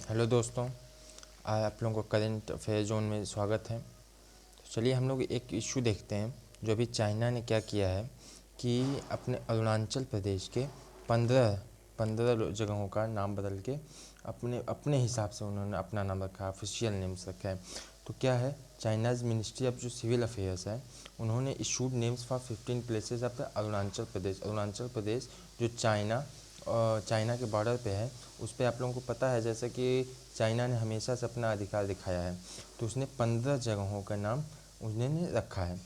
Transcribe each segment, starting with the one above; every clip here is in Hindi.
हेलो दोस्तों, आज आप लोगों को करंट अफेयर जोन में स्वागत है। तो चलिए हम लोग एक इशू देखते हैं जो अभी चाइना ने क्या किया है कि अपने अरुणाचल प्रदेश के 15 जगहों का नाम बदल के अपने अपने हिसाब से उन्होंने अपना नाम रखा, ऑफिशियल नेम्स रखा है। तो क्या है, चाइनाज़ मिनिस्ट्री ऑफ जो सिविल अफेयर्स है उन्होंने issued names for 15 places of the Arunachal Pradesh जो चाइना के बॉर्डर पे है। उस पर आप लोगों को पता है जैसे कि चाइना ने हमेशा से अपना अधिकार दिखाया है, तो उसने 15 जगहों का नाम उन्होंने रखा है।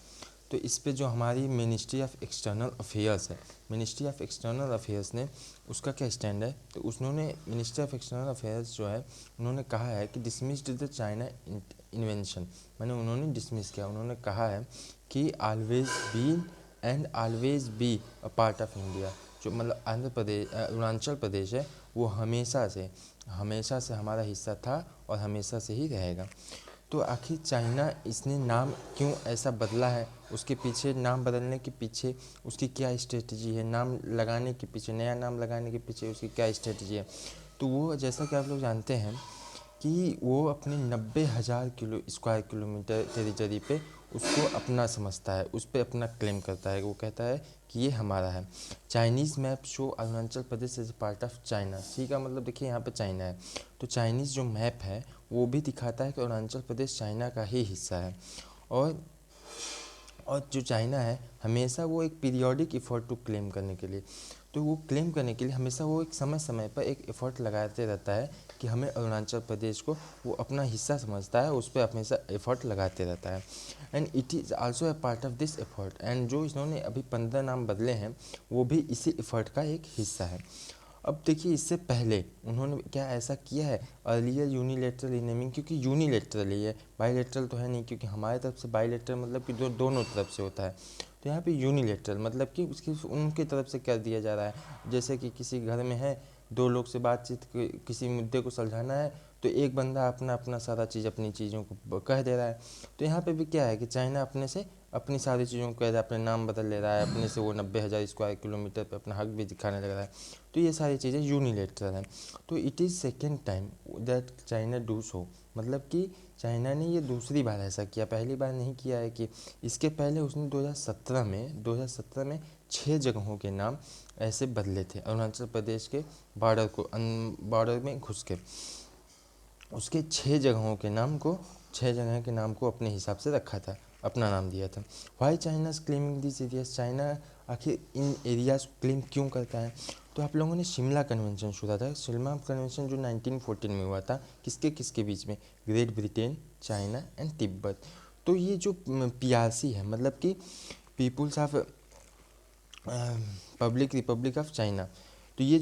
तो इस पे जो हमारी मिनिस्ट्री ऑफ एक्सटर्नल अफेयर्स है, मिनिस्ट्री ऑफ एक्सटर्नल अफेयर्स ने उसका क्या स्टैंड है, तो उन्होंने मिनिस्ट्री ऑफ एक्सटर्नल अफेयर्स जो है उन्होंने कहा है कि डिसमिस्ड द चाइना इन्वेंशन, मैंने उन्होंने डिसमिस किया। उन्होंने कहा है कि always been and always be a part of India, जो मतलब आंध्र प्रदेश अरुणाचल प्रदेश है वो हमेशा से हमारा हिस्सा था और हमेशा से ही रहेगा। तो आखिर चाइना इसने नाम क्यों ऐसा बदला है, उसके पीछे नाम बदलने के पीछे उसकी क्या स्ट्रेटजी है, नाम लगाने के पीछे, नया नाम लगाने के पीछे उसकी क्या स्ट्रेटजी है। तो वो जैसा कि आप लोग जानते हैं कि वो अपने 90,000 स्क्वायर किलोमीटर टेरिटरी पे उसको अपना समझता है, उस पर अपना क्लेम करता है। वो कहता है कि ये हमारा है। Chinese map show Arunachal Pradesh as part of China. सी का मतलब देखिए यहाँ पे चाइना है, तो चाइनीज़ जो मैप है वो भी दिखाता है कि अरुणाचल प्रदेश चाइना का ही हिस्सा है। और और जो चाइना है हमेशा वो एक पीरियोडिक एफर्ट टू क्लेम करने के लिए, तो वो क्लेम करने के लिए हमेशा वो एक समय समय पर एक एफर्ट लगाते रहता है कि हमें अरुणाचल प्रदेश को वो अपना हिस्सा समझता है, उस पर हमेशा एफर्ट लगाते रहता है। And it is also a part of this effort. And जो इन्होंने अभी 15 नाम बदले हैं वो भी इसी एफर्ट का एक हिस्सा है। अब देखिए इससे पहले उन्होंने क्या ऐसा किया है, अर्लियर यूनिलेटरल रीनेमिंग, क्योंकि यूनिलेटरल ही है, बाईलेटरल तो है नहीं, क्योंकि हमारी तरफ से बाईलेटरल मतलब कि दोनों तरफ से होता है। तो यहाँ पे यूनिलेटरल मतलब कि उसकी उनकी तरफ से कर दिया जा रहा है। जैसे कि किसी घर में है, दो लोग से बातचीत किसी मुद्दे को सुलझाना है, तो एक बंदा अपना अपना सारा चीज़ अपनी चीज़ों को कह दे रहा है। तो यहाँ पे भी क्या है कि चाइना अपने से अपनी सारी चीज़ों को कह रहा है, अपने नाम बदल ले रहा है, अपने से वो 90,000 स्क्वायर किलोमीटर पे अपना हक भी दिखाने लग रहा है। तो ये सारी चीज़ें यूनिलेटरल हैं। तो it is second time that China do so, मतलब कि चाइना ने ये दूसरी बार ऐसा किया, पहली बार नहीं किया है। कि इसके पहले उसने 2017 में 6 जगहों के नाम ऐसे बदले थे अरुणाचल प्रदेश के बॉर्डर में घुस के। उसके 6 जगह के नाम को अपने हिसाब से रखा था, अपना नाम दिया था। Why China's claiming this areas, China आखिर इन एरियाज को क्लेम क्यों करता है। तो आप लोगों ने शिमला कन्वेंशन सुना था, शिमला कन्वेंशन जो 1914 में हुआ था, किसके किसके बीच में, Great Britain, China and Tibet. तो ये जो पीआरसी है मतलब कि people's of public republic of China, तो ये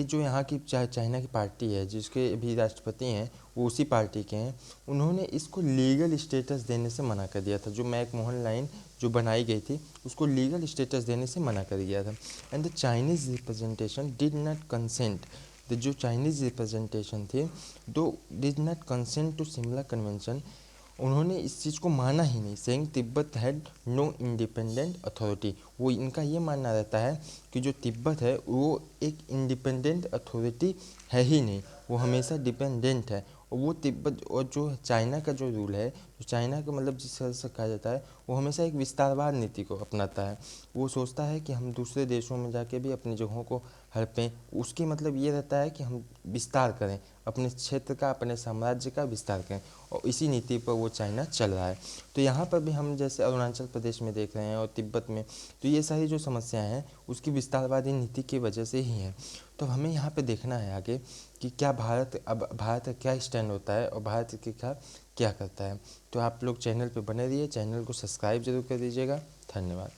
जो यहाँ की चाइना की पार्टी है जिसके अभी राष्ट्रपति हैं वो उसी पार्टी के हैं। उन्होंने इसको लीगल स्टेटस देने से मना कर दिया था, जो मैकमोहन लाइन जो बनाई गई थी उसको लीगल स्टेटस देने से मना कर दिया था। And the Chinese representation did not consent, जो चाइनीज़ रिप्रेजेंटेशन थे दो did not consent to Simla convention, उन्होंने इस चीज़ को माना ही नहीं। Saying Tibet had no independent authority, वो इनका ये मानना रहता है कि जो तिब्बत है वो एक इंडिपेंडेंट अथॉरिटी है ही नहीं, वो हमेशा डिपेंडेंट है। और वो तिब्बत और जो चाइना का जो रूल है, जो चाइना का मतलब जिस तरह से कहा जाता है, वो हमेशा एक विस्तारवाद नीति को अपनाता है। वो सोचता है कि हम दूसरे देशों में जाके भी अपनी जगहों को हड़पें, उसकी मतलब ये रहता है कि हम विस्तार करें, अपने क्षेत्र का, अपने साम्राज्य का विस्तार करें, और इसी नीति पर वो चाइना चल रहा है। तो यहाँ पर भी हम जैसे अरुणाचल प्रदेश में देख रहे हैं और तिब्बत में, तो ये सारी जो समस्याएं हैं उसकी विस्तारवादी नीति की वजह से ही हैं। तो हमें यहाँ पे देखना है आगे कि क्या भारत का क्या स्टैंड होता है और भारत के क्या करता है। तो आप लोग चैनल पे बने रहिए, चैनल को सब्सक्राइब जरूर कर दीजिएगा। धन्यवाद।